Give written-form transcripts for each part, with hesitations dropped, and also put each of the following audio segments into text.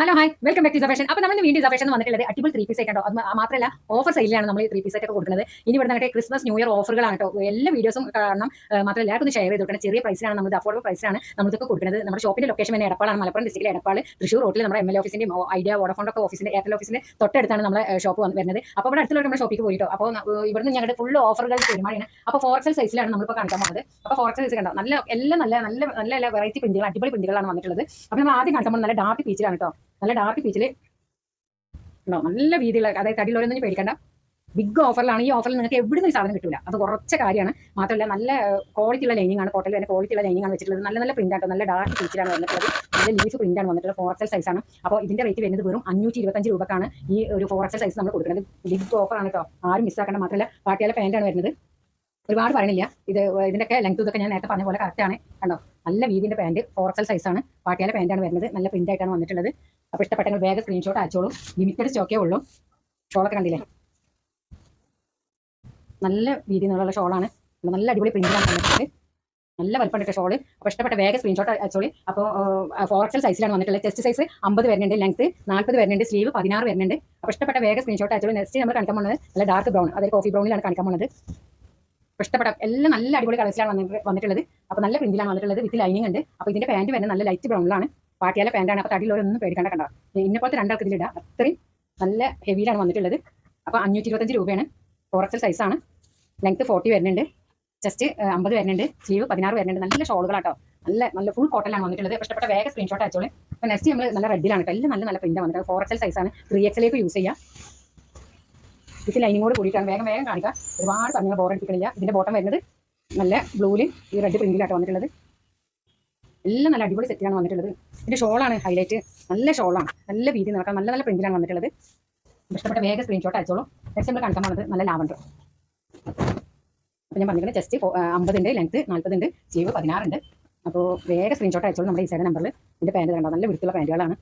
Hello hi welcome back to സഫേഷൻ. അപ്പോൾ നമ്മൾ വീണ്ടും സഫേഷൻ വന്നിട്ടുള്ളത് അടിപൊളി 3 പീസ് ആയിട്ടോ. അത് മാത്രമല്ല ഓഫർ സെയിലാണ് നമ്മൾ ഈ 3 പീസ് ആയിട്ട് കൊടുക്കുന്നത്. ഇനി ഇവിടെ നിന്നിട്ട് ക്രിസ്മസ് ന്യൂ ഇയർ ഓഫറുകളാണ് കേട്ടോ. എല്ലാ വീഡിയോസും കാണണം. മാത്രമല്ല എല്ലാവർക്കും ഷെയർ ചെയ്ത് കൊടുക്കണം. ചെറിയ പ്രൈസിലാണ് നമ്മൾ അഫോർഡബിൾ പ്രൈസിലാണ് നമ്മൾക്ക് കൊടുക്കുന്നത്. നമ്മുടെ ഷോപ്പിന്റെ ലൊക്കേഷൻ തന്നെ എടപ്പാളാണ്, മലപ്പുറം ഡിസ്ട്രിക്റ്റിലെ എടപ്പാൾ തൃശ്ശൂർ റോട്ടിൽ നമ്മുടെ MLA ഓഫീസിന്റെ ഐഡിയ വോഡഫോൺ ഒക്കെ ഓഫീസിന്റെ എയർടെൽ ഓഫീസിന്റെ തൊട്ടടുത്താണ് നമ്മുടെ ഷോപ്പ് വരുന്നത്. അപ്പോൾ ഇവിടെ അടുത്തുള്ള നമ്മുടെ ഷോപ്പിൽ പോയിട്ടോ. അപ്പോൾ ഇവിടുന്ന് ഞങ്ങളുടെ ഫുൾ ഓഫറുകൾ പെരുമാറിയാണ്. അപ്പോൾ 4XL സൈസിലാണ് നമ്മളിപ്പോൾ കാണിക്കാൻ പോകുന്നത്. അപ്പോൾ 4XL സൈസ് കണ്ടോ, നല്ല എല്ലാം നല്ല നല്ല നല്ല വെറൈറ്റി പ്രിന്റുകൾ, അടിപൊളി പ്രിന്റുകളാണ് വന്നിട്ടുള്ളത്. അപ്പോൾ നമ്മൾ ആദ്യം കാണിക്കാൻ പോകുന്നത് നല്ല ഡാർക്ക് പീച്ചിലാണ് കേട്ടോ. നല്ല ഡാർക്ക് പീച്ചിൽ ഉണ്ടോ, നല്ല വീതിയുള്ള, അതായത് തടിയിലൊന്നും പേടിക്കണ്ട. ബിഗ് ഓഫറിലാണ്. ഈ ഓഫറിൽ നിങ്ങൾക്ക് എവിടെ നിന്ന് സാധനം കിട്ടില്ല, അത് കുറച്ച കാര്യമാണ്. മാത്രമല്ല നല്ല ക്വാളിറ്റി ഉള്ള ലൈനിങ് ആണ്, കോട്ടയിൽ തന്നെ ക്വാളിറ്റി ഉള്ള ലൈനിങ് ആണ് വെച്ചിട്ടുള്ളത്. നല്ല നല്ല പ്രിന്റ് ആട്ടോ, നല്ല ഡാർക്ക് പീച്ചിലാണ് വന്നിട്ടുള്ളത്. നല്ല ലീഫ് പ്രിന്റ് ആണ് വന്നിട്ടുള്ളത്. 4XL സൈസാണ്. അപ്പോൾ ഇതിന്റെ റേറ്റ് വരുന്നത് വെറും 525 രൂപക്കാണ് ഈ ഒരു 4XL സൈസ് നമ്മൾ കൊടുക്കുന്നത്. ബിഗ് ഓഫറാണ് കേട്ടോ, ആരും മിസ്സാക്കേണ്ട. മാത്രമല്ല പാട്ടിയാല പാൻറ്റാണ് വരുന്നത്. ഒരുപാട് പറയണില്ല, ഇതിന്റെയൊക്കെ ലെങ്ത് ഇതൊക്കെ ഞാൻ നേരത്തെ പറഞ്ഞ പോലെ കറക്റ്റാണ്. കണ്ടോ, നല്ല വീതിന്റെ പാൻറ് 4XL സൈസാണ്. പാട്ടിയാല പാൻറ്റാണ് വരുന്നത്. നല്ല പ്രിന്റ് ആയിട്ടാണ് വന്നിട്ടുള്ളത്. അപ്പോൾ ഇഷ്ടപ്പെട്ടെങ്കിൽ വേഗം സ്ക്രീൻഷോട്ട് അയച്ചോളൂ. ലിമിറ്റഡ് സ്റ്റോക്കേ ഉള്ളൂ. ഷോളൊക്കെ കണ്ടില്ലേ, നല്ല വീതി എന്നുള്ള ഷോളാണ്. നല്ല അടിപൊളി പ്രിന്റിലാണ് വന്നിട്ടുള്ളത്. നല്ല വലിപ്പമുണ്ട് ഷോള്. അപ്പോൾ ഇഷ്ടപ്പെട്ട വേഗം സ്ക്രീൻഷോട്ട് അയച്ചോളി. അപ്പോൾ 4XL സൈസിലാണ് വന്നിട്ടുള്ളത്. ചെസ്റ്റ് സൈസ് 50 വരുന്നുണ്ട്, ലെങ്ത് 40 വരുന്നുണ്ട്, സ്ലീവ് 16 വരുന്നുണ്ട്. അപ്പോൾ ഇഷ്ടപ്പെട്ട വേഗം സ്ക്രീൻഷോട്ട് അയച്ചോളൂ. നെക്സ്റ്റ് നമ്മൾ കാണിക്കാൻ പോകുന്നത് നല്ല ഡാർക്ക് ബ്രൗൺ, അതായത് കോഫി ബ്രൗണിലാണ് കാണിക്കാൻ പോകുന്നത്. ഇഷ്ടപ്പെട്ട എല്ലാം നല്ല അടിപൊളി കളേഴ്സിലാണ് വന്നിട്ടുള്ളത്. അപ്പോൾ നല്ല പ്രിന്റിലാണ് വന്നിട്ടുള്ളത്, വിത്ത് ലൈനിങ് ഉണ്ട്. അപ്പോൾ ഇതിന്റെ പാൻറ് വരുന്നത് നല്ല ലൈറ്റ് ബ്രൗണിലാണ്. പാട്ടിയാല പാൻറ്റാണ്. അപ്പോൾ തടിയിലൊന്നും പേടിക്കേണ്ട. കണ്ടോ, ഇന്നപ്പോഴത്തെ രണ്ടാൾക്ക് ഇതിലിടാം, അത്രയും നല്ല ഹെവിയിലാണ് വന്നിട്ടുള്ളത്. അപ്പോൾ 525 രൂപയാണ്. 4XL സൈസാണ്. ലെങ്ത് 40 വരുന്നുണ്ട്, ചെസ്റ്റ് 50 വരുന്നുണ്ട്, സ്ലീവ് 16 വരുന്നുണ്ട്. നല്ല ഷോളുകളാട്ടോ, നല്ല നല്ല ഫുൾ കോട്ടലാണ് വന്നിട്ടുള്ളത്. ഇഷ്ടപ്പെട്ട വേഗം സ്ക്രീൻഷോട്ട് അയച്ചോളൂ. അപ്പോൾ നെക്സ്റ്റ് നമ്മൾ നല്ല റെഡിലാണ് കേട്ടോ. എല്ലാം നല്ല നല്ല പ്രിന്റ് വന്നിട്ട് 4XL സൈസാണ്. 3XL യൂസ് ചെയ്യാം. ഇത് ലൈനിങ്ങോട് കൂടിയിട്ടാണ്. വേഗം വേഗം കാണിക്കുക, ഒരുപാട് പറഞ്ഞാൽ ബോറടിപ്പിക്കണില്ല. ഇതിന്റെ ബോട്ടം വരുന്നത് നല്ല ബ്ലൂവിൽ ഈ റെഡ് പ്രിന്റിലാട്ടോ വന്നിട്ടുള്ളത്. എല്ലാം നല്ല അടിപൊളി സെറ്റിലാണ് വന്നിട്ടുള്ളത്. ഇതിന്റെ ഷോളാണ് ഹൈലൈറ്റ്. നല്ല ഷോളാണ്, നല്ല വീതി നടക്കാൻ നല്ല നല്ല പ്രിന്റിലാണ് വന്നിട്ടുള്ളത്. ഇഷ്ടപ്പെട്ട വേഗം സ്ക്രീൻഷോട്ട് അയച്ചോളൂ. നെക്സ്റ്റ് നമ്മൾ കാണിക്കാൻ പോകുന്നത് നല്ല ലാവൻഡർ. അപ്പോൾ ഞാൻ പറഞ്ഞിട്ടുണ്ട് ചെസ്റ്റ് 50 ഉണ്ട്, ലെങ്ത് 40 ഉണ്ട്, സ്ലീവ് 16 ഉണ്ട്. അപ്പോൾ വേഗം സ്ക്രീൻഷോട്ട് അയച്ചോളൂ. നമ്മുടെ ഈ സൈഡ് നമ്പറിൽ ഇതിന്റെ പാൻറ് കണ്ടോ, നല്ല വൃത്തിയുള്ള പാൻറ്റുകളാണ്.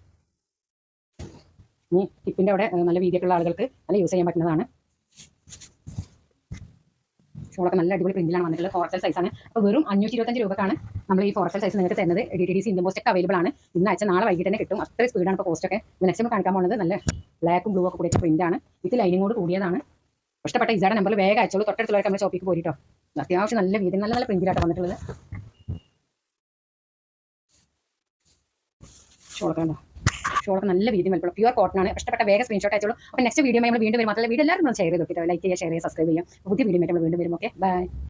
ഹിപ്പിന്റെ അവിടെ നല്ല വീതിയൊക്കെയുള്ള ആളുകൾക്ക് നല്ല യൂസ് ചെയ്യാൻ പറ്റുന്നതാണ്. ഷോളൊക്കെ നല്ല അടിപൊളി പ്രിന്റിലാണ് വന്നിട്ടുള്ളത്. 4XL സൈസാണ്. അപ്പോൾ വെറും 525 രൂപക്കാണ് നമ്മൾ ഈ 4XL സൈസ് നിങ്ങൾക്ക് തരുന്നത്. DTDC ഇന്ത്യൻ പോസ്റ്റ് ഒക്കെ അവൈലബിൾ ആണ്. ഇന്ന് അയച്ച നാളെ വൈകിട്ട് തന്നെ കിട്ടും. അത്രയും സ്പീഡാണ് ഇപ്പോൾ പോസ്റ്റ് ഒക്കെ. നെക്സ്റ്റ് നമ്മൾ കാണിക്കാൻ പോകുന്നത് നല്ല ബ്ലാക്കും ബ്ലൂ ഒക്കെ കൂടിയ പ്രിന്റാണ്. ഇത് ലൈനിങ്ങോട് കൂടിയതാണ്. ഇഷ്ടപ്പെട്ട ഇസാടെ നമ്പറിൽ വേഗം അയച്ചോളൂ. തൊട്ടടുത്തുള്ളവർക്ക് നമ്മൾ ഷോപ്പിക്ക് പോയിട്ടോ. അത്യാവശ്യം നല്ല വീതി നല്ല നല്ല പ്രിന്റിലായിട്ട് വന്നിട്ടുള്ളത്. ഷോളൊക്കെ ഉണ്ടോ, ഷോളൊക്കെ നല്ല വീതി വലിപ്പം പ്യൂർ കോട്ടൺ ആണ്. ഇഷ്ടപ്പെട്ട വേഗം സ്ക്രീൻഷോട്ട് അയച്ചോളൂ. അപ്പോൾ നെക്സ്റ്റ് വീഡിയോ നമ്മൾ വീണ്ടും വരും. മാത്രമല്ല വീഡിയോ എല്ലാവരും ഷെയർ ചെയ്തിട്ട് ലൈക്ക് ചെയ്യുക, ഷെയർ ചെയ്യുക, സബ്സ്ക്രൈബ് ചെയ്യാം. പുതിയ വീഡിയോ നമ്മൾ വീണ്ടും വരും. Okay, by.